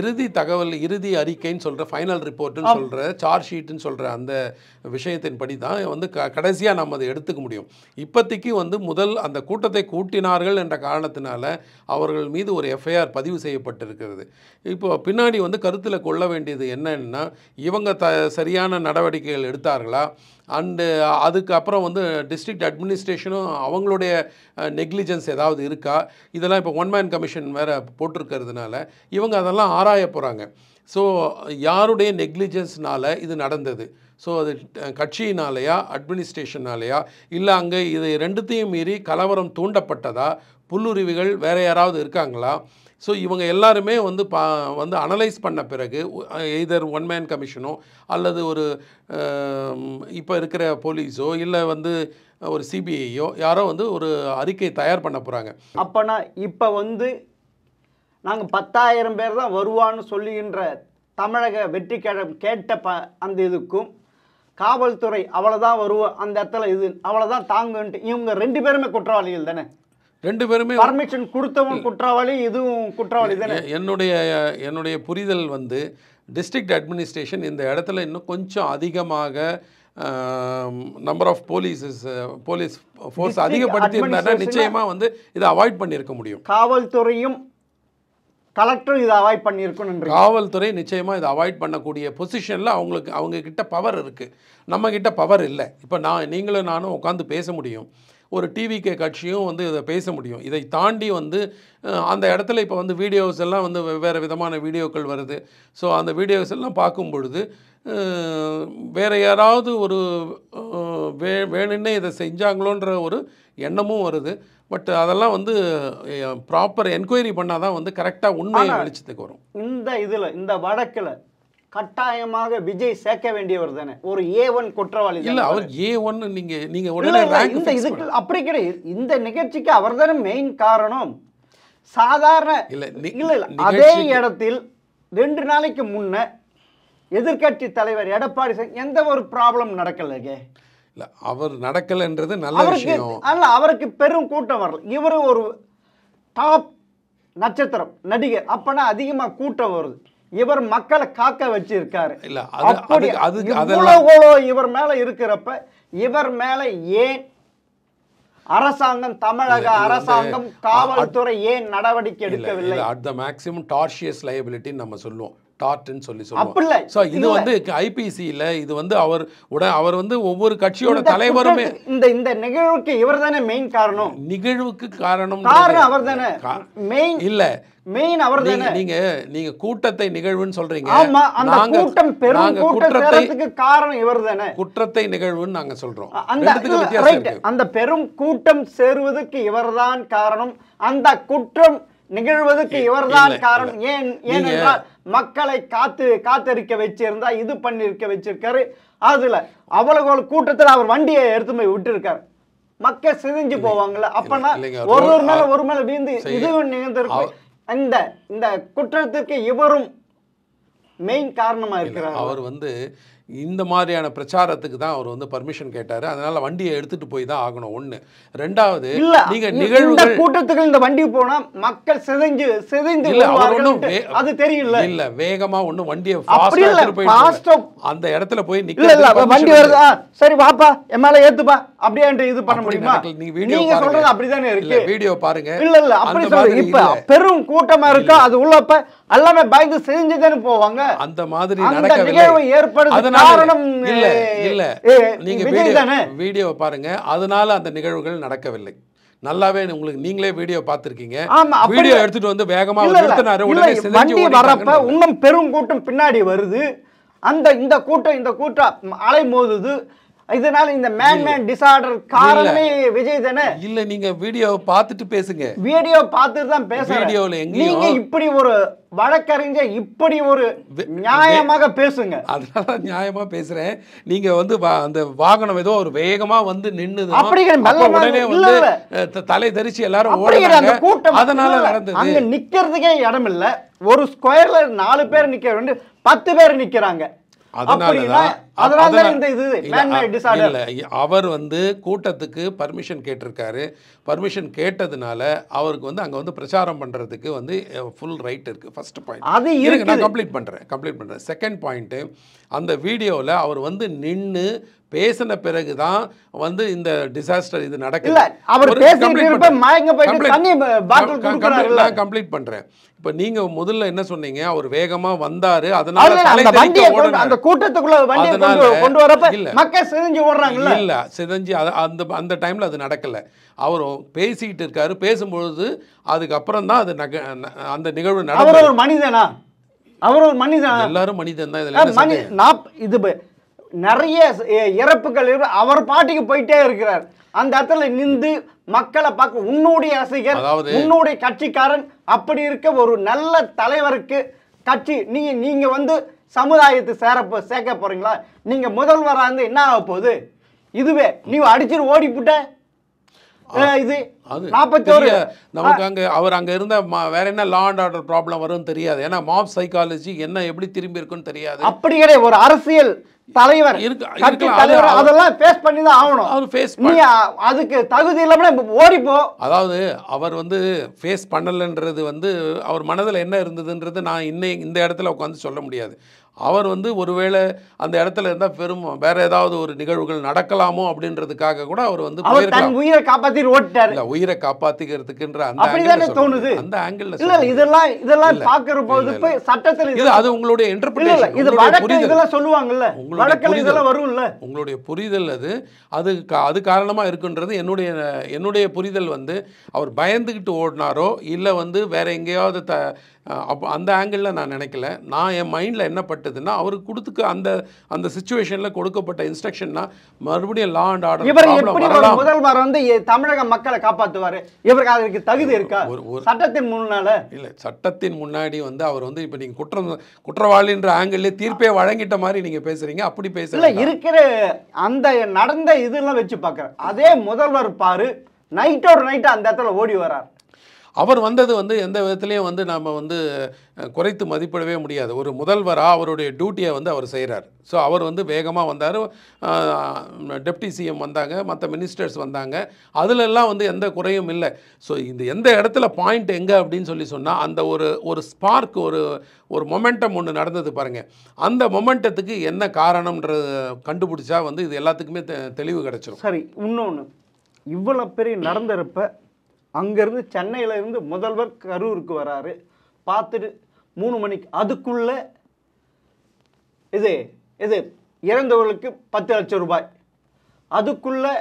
இறுதி தகவல், இறுதி அறிக்கைன்னு சொல்கிற, ஃபைனல் ரிப்போர்ட்டுன்னு சொல்கிற, சார்ஜ் ஷீட்டுன்னு சொல்கிற அந்த விஷயத்தின்படி தான் வந்து கடைசியாக நம்ம அதை எடுத்துக்க முடியும். இப்போதைக்கு வந்து முதல் அந்த கூட்டத்தை கூட்டினார்கள் என்ற காரணத்தினால அவர்கள் மீது ஒரு எஃப்ஐஆர் பதிவு செய்யப்பட்டிருக்கிறது. இப்போ பின்னாடி வந்து கருத்தில் கொள்ள வேண்டியது என்னன்னா, இவங்க சரியான நடவடிக்கைகள் எடுத்தார்களா, அண்டு அதுக்கப்புறம் வந்து டிஸ்ட்ரிக்ட் அட்மினிஸ்ட்ரேஷனும் அவங்களுடைய நெக்லிஜென்ஸ் ஏதாவது இருக்கா, இதெல்லாம் இப்போ 1 மேன் கமிஷன் வேறு போட்டிருக்கிறதுனால இவங்க அதெல்லாம் ஆராய போகிறாங்க. ஸோ யாருடைய நெக்லிஜென்ஸ்னால் இது நடந்தது, ஸோ அது கட்சியினாலேயா அட்மினிஸ்ட்ரேஷனாலேயா, இல்லை அங்கே இது 2த்தையும் மீறி கலவரம் தூண்டப்பட்டதா, புல்லுருவிகள் வேறு யாராவது இருக்காங்களா, ஸோ இவங்க எல்லாருமே வந்து வந்து அனலைஸ் பண்ண பிறகு எய்தர் 1 மேன் கமிஷனோ அல்லது ஒரு இப்போ இருக்கிற போலீஸோ இல்லை வந்து ஒரு சிபிஐயோ யாரோ வந்து ஒரு அறிக்கை தயார் பண்ண போகிறாங்க. அப்போனா இப்போ வந்து நாங்கள் 10,000 பேர் தான் வருவான்னு சொல்லுகின்ற தமிழக வெற்றி கழகம் கேட்ட அந்த இதுக்கும் காவல்துறை அவ்வளோதான் வருவோம் அந்த இடத்துல இது அவ்வளோதான் தாங்குன்ட்டு இவங்க 2 பேருமே குற்றவாளிகள் தானே? 2 பேருமே பர்மிஷன் கொடுத்தவன் குற்றவாளி, இதுவும் குற்றவாளி தானே? என்னுடைய புரிதல் வந்து டிஸ்ட்ரிக்ட் அட்மினிஸ்ட்ரேஷன் இந்த இடத்துல இன்னும் கொஞ்சம் அதிகமாக நம்பர் ஆஃப் போலீஸ் ஃபோர்ஸ் அதிகப்படுத்தி இருந்தாங்கன்னா நிச்சயமாக வந்து இதை அவாய்ட் பண்ணியிருக்க முடியும். காவல்துறையும் கலெக்டரும் இதை அவாய்ட் பண்ணியிருக்கணும். காவல்துறை நிச்சயமாக இதை அவாய்ட் பண்ணக்கூடிய பொசிஷனில் அவங்க கிட்ட பவர் இருக்குது, நம்மக்கிட்ட பவர் இல்லை. இப்போ நீங்களும் நானும் உட்காந்து பேச முடியும், ஒரு டிவிகே கட்சியும் வந்து இதை பேச முடியும். இதை தாண்டி வந்து அந்த இடத்துல இப்போ வந்து வீடியோஸ் எல்லாம் வந்து வெவ்வேறு விதமான வீடியோக்கள் வருது. ஸோ அந்த வீடியோஸ் எல்லாம் பார்க்கும் பொழுது வேறு யாராவது ஒரு வேணுன்னே இதை செஞ்சாங்களோன்ற ஒரு எண்ணமும் வருது. பட் அதெல்லாம் வந்து ப்ராப்பர் என்கொயரி பண்ணால் தான் வந்து கரெக்டாக உண்மையை வெளிச்சத்துக்கு வரும். இந்த வழக்கில் கட்டாயமாக விஜய் சேர்க்க வேண்டியவர் தானே, ஒரு A1 குற்றவாளி இல்லை. அவர் A1 நீங்க உடனே ரேங்க் இதுக்கு அப்படி கிடையாது. இந்த நிகழ்ச்சிக்கு அவர் தானே மெயின் காரணம். சாதாரண இல்லை அதே இடத்தில் 2 நாளைக்கு முன்ன எதிர்கட்சி தலைவர் எடப்பாடி எந்த ஒரு ப்ராப்ளம் நடக்கலைங்க. இல்லை அவர் நடக்கலைன்றது நல்ல அவருக்கு விஷயம். அல்ல, அவருக்கு பெரும் கூட்டம் வரல. இவர் ஒரு டாப் நட்சத்திரம் நடிகர், அப்பனா அதிகமா கூட்டம் வருது. இவர் மக்களை காக்க வச்சிருக்காரு. இல்ல அப்படி அதுக்கு அதெல்லாம் இவர் மேல இருக்கிறப்ப இவர் மேல ஏன் அரசாங்கம், தமிழக அரசாங்கம், காவல்துறை ஏன் நடவடிக்கை எடுக்கவில்லை? At the maximum tortious liability நம்ம சொல்லுவோம், டார்ட்னு சொல்லி அப்படி சொல்லுவோம். ஸோ இது வந்து ஐபிசியில் இது வந்து அவர் வந்து ஒவ்வொரு கட்சியோட தலைவருமே இந்த நிகழ்வுக்கு இவர் தானே மெயின் காரணம். நிகழ்வுக்கு காரணம் அவர் தானே மெயின். இல்ல மெயின் அவர் தானே. நீங்க கூட்டத்தை நிகழ்வுன்னு சொல்றீங்க. ஆமா, அந்த கூட்டம் பெரும் கூட்டத்துக்கு காரணம் இவர் தானே. குற்றத்தை நிகழ்வுன்னு நாங்க சொல்றோம். அந்த பெரும் கூட்டம் சேருவதற்கு இவர்தான் காரணம். அந்த குற்றம் நிகழ்வதற்கு இவர்தான் காரணம். ஏனென்றால் மக்களை காத்திருக்க வச்சிருந்தா இது பண்ணிருக்க வச்சிருக்காரு. அதுல அவ்வளவு கூட்டத்தில் அவர் வண்டியை எடுத்து போய் விட்டு இருக்காரு. மக்கள் சிதைஞ்சு போவாங்கல்ல, அப்பனா ஒரு மேல வீழ்ந்து இதுவும் நிகழ்ந்திருக்கு. இந்த குற்றத்திற்கு இவரும் மெயின் காரணமா இருக்கிறார். அவர் வந்து இந்த மாதிரியான பிரச்சாரத்துக்கு தான் அவர் வந்து பர்மிஷன் கேட்டாரு. அதனால வண்டியை எடுத்துட்டு போய் தான் ஆகணும். ஒண்ணு. ரெண்டாவது, நீங்க நிகழ்வுகள் கூட்டத்துக்கு இந்த வண்டி போனா மக்கள் சிதைஞ்சு அது தெரியல. இல்ல வேகமா ஒண்ணு வண்டியை ஃபாஸ்டா அந்த இடத்துல போய் நிக்க வண்டி வருதா, சரி வாப்பா என் மேல ஏத்துப்பா அப்படியே இது பண்ண முடியுமா? நீங்க சொல்றது அப்படிதானே இருக்கு. வீடியோ பாருங்க. இல்ல அப்படி சொல்றீங்க. இப்ப பெரும் கூட்டமா இருக்கா, அது உள்ளப்ப எல்லாமே பயந்து சிதைஞ்சுதானே போவாங்க. அந்த மாதிரி நடக்கவில்லை. ஏற்படுது காரணம் இல்ல நீங்க வீடியோ பாருங்க. அதனால அந்த நிகழ்வுகள் நடக்கவில்லை. நல்லாவே உங்களுக்கு நீங்களே வீடியோ பார்த்திருக்கீங்க. வீடியோ எடுத்துட்டு வந்து வேகமா நிறுத்தினாரு. உடனே சிதைஞ்சு வரப்ப இன்னும் பெரும் கூட்டம் பின்னாடி வருது. இந்த கூட்டம் அலை மோதுது. இதனால இந்த மேன் டிசார்டர் காரணமே விஜய் தானே. இல்ல நீங்க வீடியோ பார்த்துட்டு பேசுங்க. வீடியோ பார்த்துட்டு தான் பேசுங்க. வீடியோல நீங்க இப்படி ஒரு வழக்கறிஞர் இப்படி ஒரு நியாயமாக பேசுங்க. அதனால நியாயமா பேசுறேன். நீங்க வந்து அந்த வாகனம் ஏதோ ஒரு வேகமா வந்து நின்னுது. உடனே வந்து தலை தெரிச்சு எல்லாரும் ஓடுறாங்க. அதனால நடந்தது. அங்க நிக்கிறதுக்கே இடம் இல்ல. ஒரு ஸ்கொயர்ல 4 பேர் நிக்க வேண்டிய 10 பேர் நிக்கிறாங்க. அவர் வந்து கூட்டத்துக்கு பர்மிஷன் கேட்டிருக்காரு. பர்மிஷன் கேட்டதுனால அவருக்கு வந்து அங்க வந்து பிரச்சாரம் பண்றதுக்கு வந்து ஃபுல் ரைட் இருக்கு. ஃபர்ஸ்ட் பாயிண்ட் நான் கம்ப்ளீட் பண்றேன். செகண்ட் பாயிண்ட், அந்த வீடியோல அவர் வந்து நின்னு பேசின பிறகுதான் வந்து இந்த டிசாஸ்டர் இது நடக்கல. நான் கம்ப்ளீட் பண்றேன். இப்ப நீங்க முதல்ல என்ன சொன்னீங்க, அவர் வேகமா வந்தாரு, அதனால அந்த கூட்டத்துக்குள்ள வண்டியை கொண்டு வரப்ப மக்கள் சிதைஞ்சு ஓடுறாங்கல்ல. இல்ல சிதைஞ்சு அந்த டைம்ல அது நடக்கல. அவர் பேசிக்கிட்டு இருக்காரு. பேசும்பொழுது அதுக்கப்புறம் தான் அது அந்த நிகழ்வு நடந்தது. அவர் ஒரு மனிதனா? எல்லாரும் மனிதன் தான். இது நிறைய இறப்புகள் அவர் பாட்டிக்கு போயிட்டே இருக்கிறார். அந்த இடத்துல நின்று மக்களை பார்க்க உன்னுடைய ரசிகர், உன்னுடைய கட்சிக்காரன், அப்படி இருக்க ஒரு நல்ல தலைவருக்கு கட்சி நீங்க வந்து சமுதாயத்தை சேர்க்க போறீங்களா? நீங்க முதல்வரா இருந்து என்ன ஆக போகுது? இதுவே நீ அடிச்சுட்டு ஓடி போட்ட இது 41 நமக்கு அவர் அங்க இருந்த வேற என்ன லா அண்ட் ஆர்டர் ப்ராப்ளம் வரும்னு தெரியாது. ஏன்னா மாப் சைக்காலஜி என்ன எப்படி திரும்பி இருக்குன்னு தெரியாது. அப்படி கிடையாது. ஒரு அரசியல் தலைவர் அதெல்லாம் ஃபேஸ் பண்ணி தான் ஆகணும். அதுக்கு தகுதி இல்லாம ஓடிப்போ. அதாவது அவர் வந்து ஃபேஸ் பண்ணலன்றது வந்து அவர் மனதில் என்ன இருந்ததுன்றது நான் இந்த இடத்துல உட்காந்து சொல்ல முடியாது. அவர் வந்து ஒருவேளை அந்த இடத்துல இருந்தால் பெரும் வேற ஏதாவது ஒரு நிகழ்வுகள் நடக்கலாமோ அப்படின்றதுக்காக கூட அவர் வந்து உயிரை காப்பாத்தி ஓட்டாரு. உயிரை காப்பாத்திக்கிறதுக்குன்ற அந்த ஆங்கிள் இதெல்லாம் பாக்குற போது சட்டத்தில் இது அது உங்களுடைய இன்டர்பிரேஷன். இது வழக்கு இதெல்லாம் சொல்லுவாங்கல்ல, வழக்குல இதெல்லாம் வரும்ல. உங்களுடைய புரிதல் அது காரணமா இருக்குன்றது என்னுடைய புரிதல். வந்து அவர் பயந்துகிட்டு ஓடினாரோ இல்லை வந்து வேற எங்கேயாவது அந்த ஆங்கிளில் நான் நினைக்கல. நான் என் மைண்டில் என்ன பட்டதுன்னா, அவருக்கு கொடுத்துக்க அந்த சிச்சுவேஷனில் கொடுக்கப்பட்ட இன்ஸ்ட்ரக்ஷன்னா மறுபடியும் லா அண்ட் ஆர்டர். இவர் எப்படி முதல்வர் வந்து தமிழக மக்களை காப்பாற்றுவார்? இவருக்கு அதுக்கு தகுதி இருக்கா? சட்டத்தின் முன்னால இல்லை, சட்டத்தின் முன்னாடி வந்து அவர் வந்து இப்போ நீங்கள் குற்றவாளின்ற ஆங்கிள்லேயே தீர்ப்பே வழங்கிட்ட மாதிரி நீங்கள் பேசுகிறீங்க. அப்படி பேசல. இருக்கிற அந்த நடந்த இதெல்லாம் வச்சு பார்க்குறேன். அதே முதல்வர் பாரு நைட்டோட நைட்டு அந்த இடத்துல ஓடி வரார். அவர் வந்தது வந்து எந்த விதத்துலேயும் வந்து நம்ம வந்து குறைத்து மதிப்பிடவே முடியாது. ஒரு முதல்வராக அவருடைய டியூட்டியை வந்து அவர் செய்கிறார். ஸோ அவர் வந்து வேகமாக வந்தார். டெப்டி சிஎம் வந்தாங்க, மற்ற மினிஸ்டர்ஸ் வந்தாங்க. அதிலெல்லாம் வந்து எந்த குறையும் இல்லை. ஸோ இந்த எந்த இடத்துல பாயிண்ட் எங்கே அப்படின்னு சொன்னால் அந்த ஒரு ஸ்பார்க் ஒரு மொமெண்டம் ஒன்று நடந்தது பாருங்கள். அந்த மொமெண்டத்துக்கு என்ன காரணம்ன்றது கண்டுபிடிச்சா வந்து இது எல்லாத்துக்குமே தெளிவு கிடச்சிரும். சரி, இன்னொன்று இவ்வளோ பெரிய நடந்திருப்ப அங்கேருந்து சென்னையிலேருந்து முதல்வர் கரூருக்கு வராரு. பார்த்துட்டு 3 மணிக்கு அதுக்குள்ளே இது இறந்தவர்களுக்கு 10 லட்சம் ரூபாய், அதுக்குள்ளே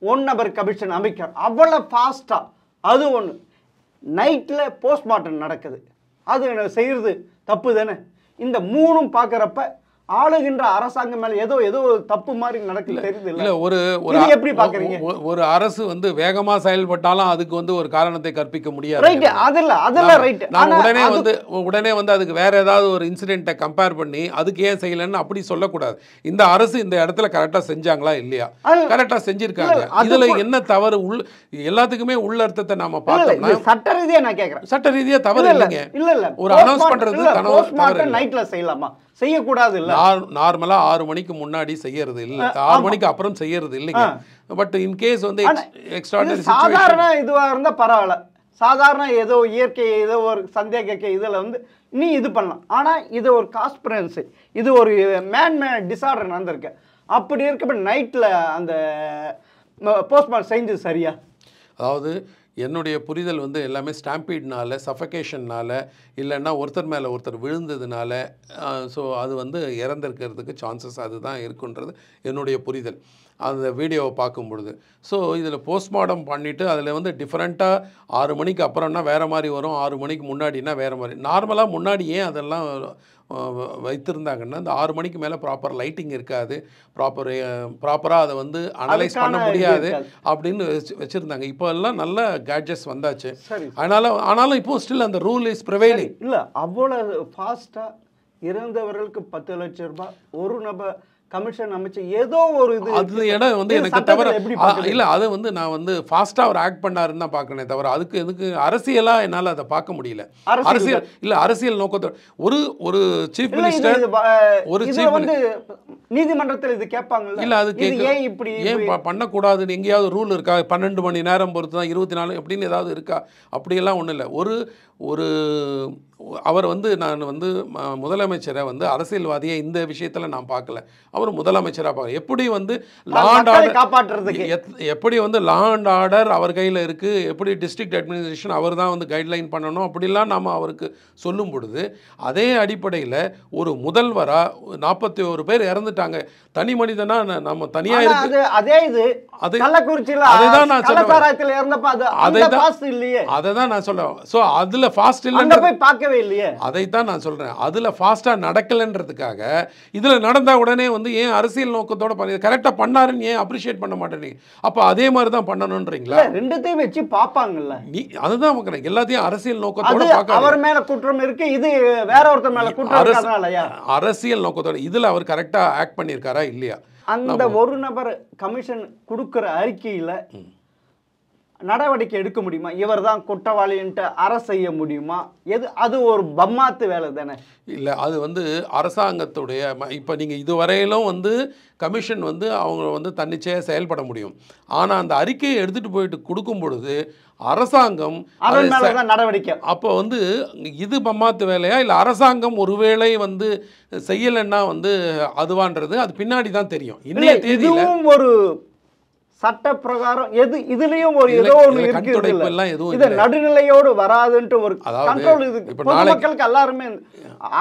1 நபர் கமிஷன் அமைக்க அவ்வளோ ஃபாஸ்ட்டாக. அது ஒன்று. நைட்டில் போஸ்ட்மார்ட்டம் நடக்குது. அது செய்கிறது தப்பு தானே? இந்த 3ம் பார்க்குறப்ப ஆளுகின்ற அரசாங்கம் மேலே ஏதோ தப்பு மாதிரி நடக்குது தெரியுது இல்லை. எப்படி பார்க்குறீங்க? ஒரு அரசு வந்து வேகமாக செயல்பட்டாலும் அதுக்கு வந்து ஒரு காரணத்தை கற்பிக்க முடியாது. ரைட், அதெல்லாம் ரைட். நான் உடனே வந்து அதுக்கு வேற ஏதாவது ஒரு இன்சிடென்ட்டை கம்பேர் பண்ணி அதுக்கு ஏன் செய்யலைன்னு அப்படி சொல்லக்கூடாது. இந்த அரசு இந்த இடத்துல கரெக்டாக செஞ்சாங்களா இல்லையா? கரெக்டாக செஞ்சிருக்காங்க. இதுல என்ன தவறு? எல்லாத்துக்குமே உள்ள அர்த்தத்தை நாம பார்த்தோம்னா சட்ட ரீதியா நான் கேட்குறேன். சட்ட ரீதியா தவறு இல்லைங்க. இல்ல ஒரு அனௌன்ஸ் பண்றது நைட்ல செய்யலாமா? செய்யக்கூடாது. இல்ல நார்மலா 6 மணிக்கு முன்னாடி செய்யறது இல்ல, 6 மணிக்கு அப்புறம் செய்யறது இல்லைங்க. பட் இன் கேஸ் வந்து எக்ஸ்ட்ராடினரி சாதாரண இதுவா இருந்தா பரவாயில்ல. சாதாரண ஏதோ இயற்கை ஏதோ ஒரு சந்தேக இதுல வந்து நீ இது பண்ணலாம். ஆனா இது ஒரு கான்ஸ்பிரன்சி, இது ஒரு மேன் டிசார்டர் நடந்திருக்கு. அப்படி இருக்கப்ப நைட்ல அந்த போஸ்ட்மார்ட்டம் செஞ்சது சரியா? அதாவது என்னுடைய புரிதல் வந்து எல்லாமே ஸ்டாம்பீட்னால, சஃபகேஷன்னால, இல்லைன்னா ஒருத்தர் மேலே ஒருத்தர் விழுந்ததுனால, ஸோ அது வந்து இறந்திருக்கிறதுக்கு சான்சஸ் அதுதான் இருக்குன்றது என்னுடைய புரிதல் அந்த வீடியோவை பார்க்கும் பொழுது. ஸோ இதில் போஸ்ட்மார்ட்டம் பண்ணிவிட்டு அதில் வந்து டிஃப்ரெண்ட்டாக 6 மணிக்கு அப்புறம்னா வேறு மாதிரி வரும், 6 மணிக்கு முன்னாடினா வேறு மாதிரி. நார்மலாக முன்னாடி ஏன் அதெல்லாம் வைத்திருந்தாங்கன்னா இந்த 6 மணிக்கு மேலே ப்ராப்பர் லைட்டிங் இருக்காது, ப்ராப்பராக அதை வந்து அனலைஸ் பண்ண முடியாது அப்படின்னு வச்சுருந்தாங்க. இப்போ எல்லாம் நல்ல கேட்ஜெட்ஸ் வந்தாச்சு. ஆனாலும் இப்போ ஸ்டில் அந்த ரூல் இஸ் ப்ரிவைலிங். இல்லை, அவ்வளோ ஃபாஸ்ட்டாக இறந்தவர்களுக்கு 10 லட்சம் ரூபாய் ஒரு நபர் கமிஷன் அமைச்சு ஏதோ ஒரு இது அது இடம் வந்து எனக்கு தவிர இல்லை. அதை வந்து நான் வந்து ஃபாஸ்ட்டாக அவர் ஆக்ட் பண்ணாருன்னு தான் பார்க்கணே தவிர அதுக்கு எதுக்கு அரசியலாக என்னால் அதை பார்க்க முடியல. அரசியல் இல்லை, அரசியல் நோக்கத்தோட ஒரு சீஃப் மினிஸ்டர் ஒரு சீஃப் வந்து நீதிமன்றத்தில் இது கேட்பாங்க. இல்லை, அது ஏன் பண்ணக்கூடாதுன்னு எங்கேயாவது ரூல் இருக்கா? 12 மணி நேரம் பொறுத்து தான் 24 எப்படின்னு ஏதாவது இருக்கா? அப்படியெல்லாம் ஒன்றும் இல்லை. ஒரு அவர் வந்து நான் வந்து முதலமைச்சரை வந்து அரசியல்வாதியை இந்த விஷயத்தில் நான் பார்க்கல. அவர் முதலமைச்சராக பார்க்க எப்படி வந்து லா அண்ட் ஆர்டர் காப்பாற்றுறதுக்கு எப்படி வந்து லா அண்ட் ஆர்டர் அவர் கையில் இருக்குது, எப்படி டிஸ்ட்ரிக்ட் அட்மினிஸ்ட்ரேஷன் அவர் தான் வந்து கைட்லைன் பண்ணணும் அப்படிலாம் நாம் அவருக்கு சொல்லும் பொழுது அதே அடிப்படையில் ஒரு முதல்வராக 41 பேர் இறந்துட்டாங்க. தனி மனிதனாக நம்ம தனியாக இருக்கு. அதே இது அதுதான் நான் சொல்றேன். ஸோ அதில் ஃபாஸ்ட் இல்லை இல்லையே, அதைத்தான் நான் சொல்றேன். அதுல ஃபாஸ்டா நடக்கலன்றதுக்காக இதுல நடந்தா உடனே வந்து ஏன் அரசியல் நோக்கத்தோட பண்ணி கரெக்டா பண்ணாருன்னு ஏன் அப்ரிஷியேட் பண்ண மாட்டேனீங்க? அப்ப அதே மாதிரி தான் பண்ணணும்ன்றீங்களா? ரெண்டுத்தையும் வச்சு பாப்பாங்கல்ல. அதுதான் பார்க்கறேன். எல்லாத்தையும் அரசியல் நோக்கத்தோட பார்க்க. அவர் மேல குற்றம் இருக்கு, இது வேற ஒருத்தர் மேல குற்றம் இருக்கறனாலயா? அரசியல் நோக்கத்தோட இதுல அவர் கரெக்டா ஆக்ட் பண்ணிருக்காரா இல்லையா? அந்த ஒரு நபர் கமிஷன் கொடுக்கிற அறிக்கையில நடவடிக்கை எடுக்க முடியுமா? இவர் தான் குற்றவாளின்ட்டு அரசு செய்ய முடியுமா? அது ஒரு பம்மாத்து வேலை தானே. இல்லை, அது வந்து அரசாங்கத்துடைய இப்போ நீங்கள் இதுவரையிலும் வந்து கமிஷன் வந்து அவங்க வந்து தன்னிச்சையாக செயல்பட முடியும். ஆனால் அந்த அறிக்கையை எடுத்துகிட்டு போயிட்டு கொடுக்கும் பொழுது அரசாங்கம் நடவடிக்கை அப்போ வந்து இது பம்மாத்து வேலையா இல்லை அரசாங்கம் ஒருவேளை வந்து செய்யலைன்னா வந்து அதுவான்றது அது பின்னாடி தான் தெரியும். இன்னைய தேதியில் ஒரு சட்ட பிரகாரம் இதுலயும் ஒரு ஏதோ ஒன்று இருக்கு. இது நடுநிலையோடு வராதுன்ட்டு ஒரு கண்ட்ரோல். இது பொதுமக்களுக்கு எல்லாருமே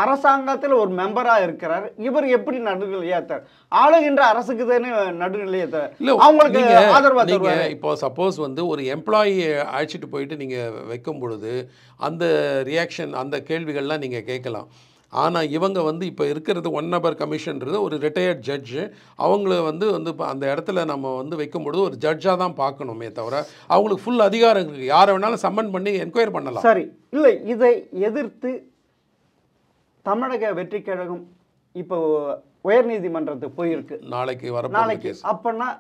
அரசாங்கத்தில் ஒரு மெம்பரா இருக்கிறார். இவர் எப்படி நடுநிலையாத்தார்? ஆளுகின்ற அரசுக்கு தானே நடுநிலையத்தை அவங்களுக்கு ஆதரவா. இப்போ சப்போஸ் வந்து ஒரு எம்ப்ளாயி அழைச்சிட்டு போயிட்டு நீங்க வைக்கும் பொழுது அந்த ரியாக்ஷன் அந்த கேள்விகள்லாம் நீங்க கேட்கலாம். ஆனால் இவங்க வந்து இப்போ இருக்கிறது 1 நபர் கமிஷன்றது ஒரு ரிட்டையர்ட் ஜட்ஜு. அவங்கள வந்து அந்த இடத்துல நம்ம வந்து வைக்கும்பொழுது ஒரு ஜட்ஜாக தான் பார்க்கணுமே தவிர அவங்களுக்கு ஃபுல் அதிகாரம் இருக்குது. யாரை வேணாலும் சம்மன் பண்ணி என்கொயர் பண்ணலாம். சரி, இல்லை, இதை எதிர்த்து தமிழக வெற்றி கழகம் இப்போ உயர்நீதிமன்றத்துக்கு போயிருக்கு. நாளைக்கு அப்படின்னா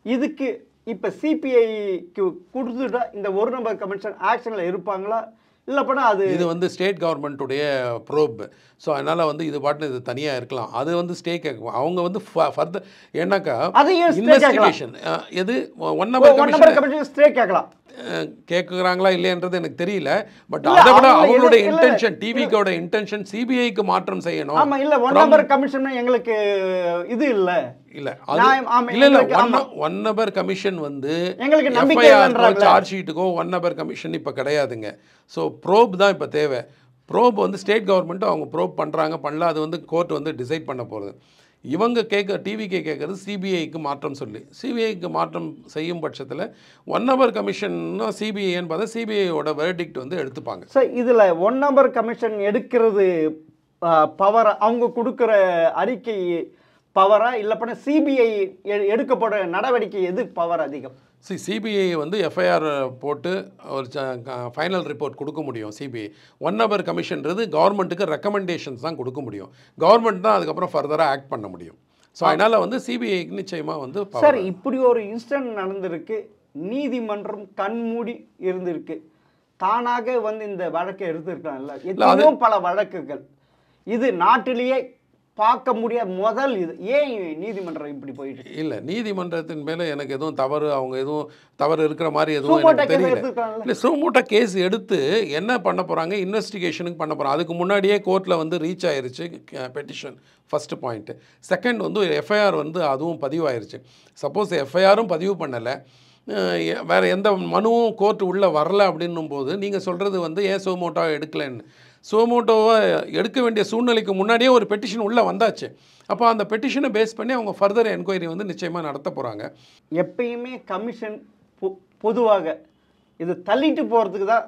இதுக்கு இப்போ சிபிஐக்கு கொடுத்துட்டா இந்த ஒரு நபர் கமிஷன் ஆக்ஷனில் இருப்பாங்களா இல்லைப்பனா அது இது வந்து ஸ்டேட் கவர்மெண்ட்டுடைய ப்ரோப். ஸோ அதனால் வந்து இது பாட்டு இது தனியாக இருக்கலாம். அது வந்து அவங்க வந்து ஃபர்தர் ஏன்னாக்கா அதையும் இன்வெஸ்டிகேஷன் எது one number number commission stay கேட்கலாம் கேட்குறாங்களா இல்லையன்றது எனக்கு தெரியல. பட் அதை விட அவங்களுடைய இன்டென்ஷன் டிவிக்கோட இன்டென்ஷன் சிபிஐக்கு மாற்றம் செய்யணும். ஆமா இல்ல ஒன் நம்பர் கமிஷன் எங்களுக்கு இது இல்ல இல்ல இல்ல ஒன் நபர் கமிஷன் வந்து எங்களுக்கு நம்பிக்கை இல்லைன்றாங்க. சார்ஜ் ஷீட்டுக்கோ ஒன் நபர் கமிஷன் இப்போ கிடையாதுங்க. ஸோ ப்ரோப் தான் இப்போ தேவை. ப்ரோப் வந்து ஸ்டேட் கவர்மெண்ட்டும் அவங்க ப்ரோப் பண்ணுறாங்க பண்ணல, அது வந்து கோர்ட் வந்து டிசைட் பண்ண போகிறது. இவங்க டிவிக்கே கேட்குறது சிபிஐக்கு மாற்றம் சொல்லி, சிபிஐக்கு மாற்றம் செய்யும் பட்சத்தில் ஒன் நம்பர் கமிஷன்னா சிபிஐன்னு பார்த்தா சிபிஐயோட வெர்டிக்ட் வந்து எடுத்துப்பாங்க. சார் இதில் ஒன் நம்பர் கமிஷன் எடுக்கிறது பவர் அவங்க கொடுக்குற அறிக்கை பவரா இல்லைப்பனா சிபிஐ எடுக்கப்படுற நடவடிக்கை எது பவர் அதிகம்? சிபிஐ வந்து எஃப்ஐஆர் போட்டு ஒரு ஃபைனல் ரிப்போர்ட் கொடுக்க முடியும். சிபிஐ ஒன் நம்பர் கமிஷன்றது கவர்மெண்ட்டுக்கு ரெக்கமெண்டேஷன்ஸ் தான் கொடுக்க முடியும். கவர்மெண்ட் தான் அதுக்கப்புறம் ஃபர்தராக ஆக்ட் பண்ண முடியும். ஸோ அதனால் வந்து சிபிஐக்கு நிச்சயமாக வந்து சார் இப்படி ஒரு இன்சிடென்ட் நடந்திருக்கு, நீதிமன்றம் கண்மூடி இருந்திருக்கு, தானாக வந்து இந்த வழக்கை எடுத்திருக்காங்கல்ல, எத்தனையோ பல வழக்குகள் இது நாட்டிலேயே பார்க்க முடியாத முதல் இது ஏன் நீதிமன்றம் இப்படி போயிட்டு இல்லை? நீதிமன்றத்தின் மேலே எனக்கு எதுவும் தவறு அவங்க எதுவும் தவறு இருக்கிற மாதிரி எதுவும் எனக்கு தெரியல. இல்லை சூமோட்டோ கேஸ் எடுத்து என்ன பண்ண போகிறாங்க, இன்வெஸ்டிகேஷனுக்கு பண்ண போகிறாங்க. அதுக்கு முன்னாடியே கோர்ட்டில் வந்து ரீச் ஆயிருச்சு பெட்டிஷன், ஃபஸ்ட்டு பாயிண்ட்டு. செகண்ட் வந்து எஃப்ஐஆர் வந்து அதுவும் பதிவாயிருச்சு. சப்போஸ் எஃப்ஐஆரும் பதிவு பண்ணலை, வேறு எந்த மனுவும் கோர்ட்டு உள்ளே வரல அப்படின்னும் போது நீங்கள் சொல்கிறது வந்து ஏன் சூமோட்டோ எடுக்கலைன்னு. சூமோட்டோவை எடுக்க வேண்டிய சூழ்நிலைக்கு முன்னாடியே ஒரு பெட்டிஷன் உள்ளே வந்தாச்சு. அப்போ அந்த பெட்டிஷனை பேஸ் பண்ணி அவங்க ஃபர்தர் என்கொயரி வந்து நிச்சயமாக நடத்த போகிறாங்க. எப்பயுமே கமிஷன் பொதுவாக இது தள்ளிட்டு போகிறதுக்கு தான்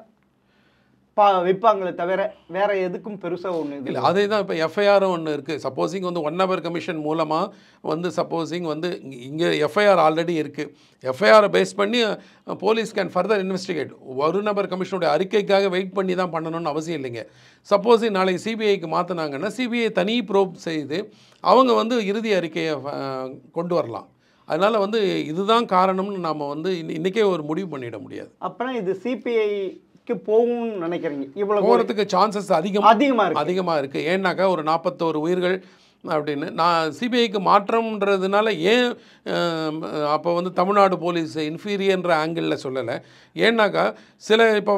வைப்பாங்களே தவிர வேற எதுக்கும் பெருசாக ஒன்று இல்லை. அதே தான் இப்போ எஃப்ஐஆரும் ஒன்று இருக்குது. சப்போஸிங் வந்து ஒன் நம்பர் கமிஷன் மூலமாக வந்து சப்போஸிங் வந்து இங்கே எஃப்ஐஆர் ஆல்ரெடி இருக்குது. எஃப்ஐஆரை பேஸ் பண்ணி போலீஸ் கேன் ஃபர்தர் இன்வெஸ்டிகேட். ஒரு நபர் கமிஷனுடைய அறிக்கைக்காக வெயிட் பண்ணி தான் பண்ணணும்னு அவசியம் இல்லைங்க. சப்போஸிங் நாளைக்கு சிபிஐக்கு மாற்றினாங்கன்னா சிபிஐ தனி ப்ரோப் செய்து அவங்க வந்து இறுதி அறிக்கையை கொண்டு வரலாம். அதனால் வந்து இதுதான் காரணம்னு நாம் வந்து இன்றைக்கே ஒரு முடிவு பண்ணிட முடியாது. அப்போனா இது சிபிஐ போகும்னு நினைக்கிறீங்க? இவ்வளோ போகிறதுக்கு சான்சஸ் அதிகமாக இருக்குது. ஏன்னாக்கா ஒரு 41 உயிர்கள் அப்படின்னு நான் சிபிஐக்கு மாற்றம்ன்றதுனால ஏன் அப்போ வந்து தமிழ்நாடு போலீஸ் இன்ஃபீரியன்ற ஆங்கிளில் சொல்லலை. ஏன்னாக்கா சில இப்போ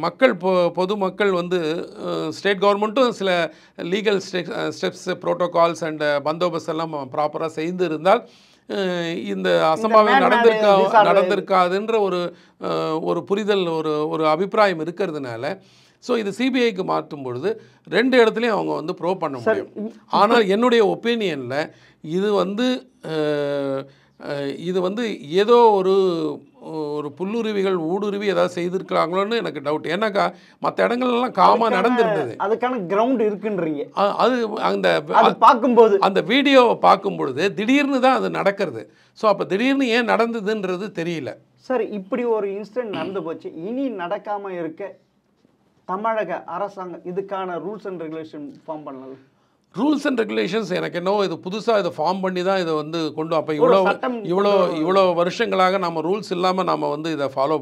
மக்கள் பொதுமக்கள் வந்து ஸ்டேட் கவர்மெண்ட்டும் சில legal steps protocols and bandobast எல்லாம் ப்ராப்பராக செய்து இருந்தால் இந்த அசம்பாவியம் நடந்திருக்காதுன்ற ஒரு புரிதல் ஒரு அபிப்பிராயம் இருக்கிறதுனால ஸோ இது சிபிஐக்கு மாற்றும் பொழுது 2 இடத்துலையும் அவங்க வந்து ப்ரூவ் பண்ண முடியும். ஆனால் என்னுடைய ஒப்பீனியனில் இது வந்து ஏதோ ஒரு புல்லுருவிகள் ஊடுருவி ஏதாவது செய்திருக்கிறாங்களோன்னு எனக்கு டவுட். ஏன்னாக்கா மற்ற இடங்கள்லாம் காமாக நடந்திருந்தது, அதுக்கான கிரவுண்ட் இருக்குன்றீங்க. அது பார்க்கும்போது அந்த வீடியோவை பார்க்கும் பொழுது திடீர்னு தான் அது நடக்கிறது. ஸோ அப்போ திடீர்னு ஏன் நடந்ததுன்றது தெரியல. சார் இப்படி ஒரு இன்சிடென்ட் நடந்து போச்சு, இனி நடக்காமல் இருக்க தமிழக அரசாங்கம் இதுக்கான ரூல்ஸ் அண்ட் ரெகுலேஷன் ஃபார்ம் பண்ணலாம். ரூல்ஸ் அண்ட் ரெகுலேஷன்ஸ் எனக்கு என்னவோ இது புதுசாக இதை ஃபார்ம் பண்ணி தான் இதை வந்து கொண்டு அப்போ இவ்வளோ வருஷங்களாக நம்ம ரூல்ஸ் இல்லாமல் நம்ம வந்து இதை ஃபாலோ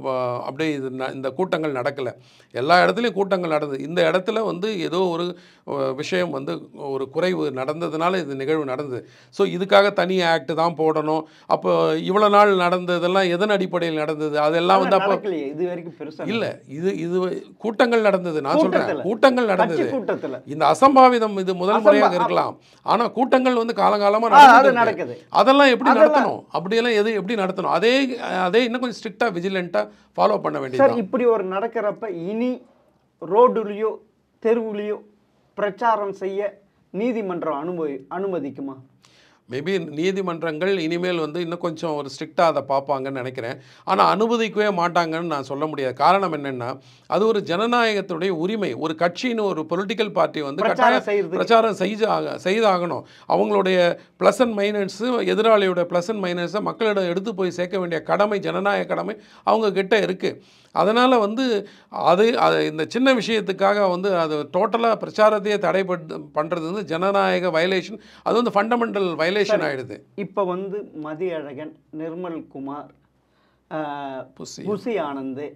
அப்படியே இந்த கூட்டங்கள் நடக்கலை. எல்லா இடத்துலையும் கூட்டங்கள் நடந்தது. இந்த இடத்துல வந்து ஏதோ ஒரு விஷயம் வந்து ஒரு குறைவு நடந்ததுனால இது நிகழ்வு நடந்தது. ஸோ இதுக்காக தனி ஆக்ட் தான் போடணும். அப்போ இவ்வளோ நாள் நடந்ததெல்லாம் எதன் அடிப்படையில் நடந்தது அதெல்லாம் வந்து அப்போ இது வரைக்கும் பெருசாக இல்லை. இது கூட்டங்கள் நடந்தது. நான் சொல்கிறேன் கூட்டங்கள் நடந்தது. இந்த அசம்பாவிதம் இது முதல் முறை இருக்கலாம். ஆனா கூட்டங்கள் வந்து காலகாலமா நடக்குது. அதெல்லாம் எப்படி நடத்தணும், அப்படியெல்லாம் எப்படி நடத்தணும், அதே இன்னும் கொஞ்சம் ஸ்ட்ரிக்டா விஜிலண்டா ஃபாலோ பண்ண வேண்டியது. சார் இப்படி ஒரு நடக்கிறப்ப இனி ரோடுலையோ தெருவுலையோ பிரச்சாரம் செய்ய நீதிமன்றம் அனுமதிக்குமா? மேபி நீதிமன்றங்கள் இனிமேல் வந்து இன்னும் கொஞ்சம் ஒரு ஸ்ட்ரிக்டாக அதை பார்ப்பாங்கன்னு நினைக்கிறேன். ஆனால் அனுமதிக்கவே மாட்டாங்கன்னு நான் சொல்ல முடியாது. காரணம் என்னென்னா அது ஒரு ஜனநாயகத்துடைய உரிமை. ஒரு கட்சின்னு ஒரு பொலிட்டிக்கல் பார்ட்டி வந்து பிரச்சாரம் செய்தாகணும். அவங்களுடைய ப்ளஸ் அண்ட் மைனஸு எதிராளியோட ப்ளஸ் அண்ட் மைனஸை மக்களிடம் எடுத்து போய் சேர்க்க வேண்டிய கடமை, ஜனநாயக கடமை அவங்க கிட்ட இருக்குது. அதனால் வந்து அது இந்த சின்ன விஷயத்துக்காக வந்து அது டோட்டலாக பிரச்சாரத்தையே தடை பண்ணுறது வந்து ஜனநாயக வயலேஷன். அது வந்து ஃபண்டமெண்டல் வயலேஷன் ஆகிடுது. இப்போ வந்து மதியழகன், நிர்மல் குமார், புசி. புசி ஆனந்த்,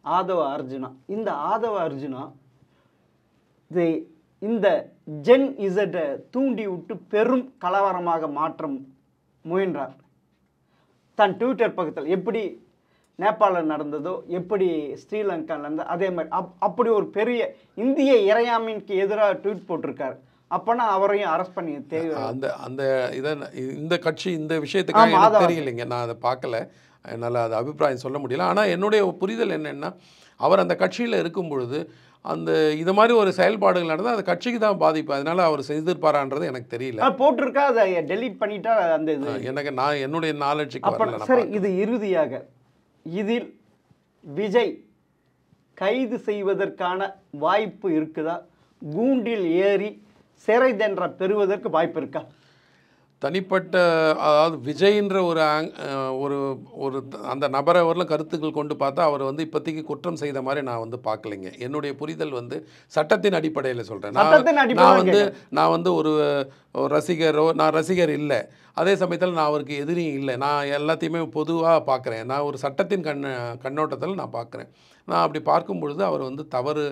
ஆதவ அர்ஜுனா. இந்த ஆதவ அர்ஜுனா இந்த ஜென் இசட்டை தூண்டி விட்டு பெரும் கலவரமாக மாற்ற முயன்றார். தன் ட்விட்டர் பக்கத்தில் எப்படி நேபாளில் நடந்ததோ, எப்படி ஸ்ரீலங்காவில் நடந்ததோ அதே மாதிரி அப்படி ஒரு பெரிய இந்திய இறையாண்மைக்கு எதிராக ட்வீட் போட்டிருக்காரு. அப்போனா அவரையும் அரெஸ்ட் பண்ணி தேவை. இந்த கட்சி இந்த விஷயத்துக்காக எனக்கு தெரியலைங்க, நான் அதை பார்க்கல, என்னால் அது அபிப்பிராயம் சொல்ல முடியல. ஆனால் என்னுடைய புரிதல் என்னென்னா, அவர் அந்த கட்சியில் இருக்கும் பொழுது இது மாதிரி ஒரு செயல்பாடுகள் நடந்தால் அது கட்சிக்கு தான் பாதிப்பு. அதனால அவர் செய்திருப்பாரான்றது எனக்கு தெரியல. போட்டிருக்கா, அதை டெலீட் பண்ணிட்டா அந்த இது எனக்கு என்னுடைய நாலேஜுக்கு வரல. சரி, இது இறுதியாக இதில் விஜய் கைது செய்வதற்கான வாய்ப்பு இருக்குதா? கூண்டில் ஏறி சிறை தண்டனை பெறுவதற்கு வாய்ப்பு இருக்கா? தனிப்பட்ட, அதாவது விஜய்ன்ற ஒரு ஒரு அந்த நபரை வரலாம் கருத்துக்கள் கொண்டு பார்த்தா அவர் இப்போதைக்கு குற்றம் செய்த மாதிரி நான் பார்க்கலைங்க. என்னுடைய புரிதல் சட்டத்தின் அடிப்படையில் சொல்கிறேன். நான் ஒரு ரசிகரோ, நான் ரசிகர் இல்லை, அதே சமயத்தில் நான் அவருக்கு எதிரியும் இல்லை. நான் எல்லாத்தையுமே பொதுவாக பார்க்குறேன். நான் ஒரு சட்டத்தின் கண்ணோட்டத்தில் நான் பார்க்குறேன். நான் அப்படி பார்க்கும் பொழுது அவர் தவறு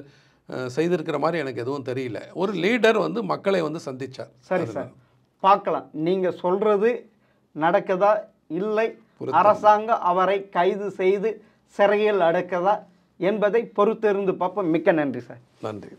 செய்திருக்கிற மாதிரி எனக்கு எதுவும் தெரியல. ஒரு லீடர் மக்களை சந்திச்சார். சரி சார், பார்க்கலாம். நீங்கள் சொல்கிறது நடக்குதா இல்லை, அரசாங்கம் அவரை கைது செய்து சிறையில் அடைக்கதா என்பதை பொறுத்திருந்து பார்ப்போம். மிக்க நன்றி சார். நன்றி.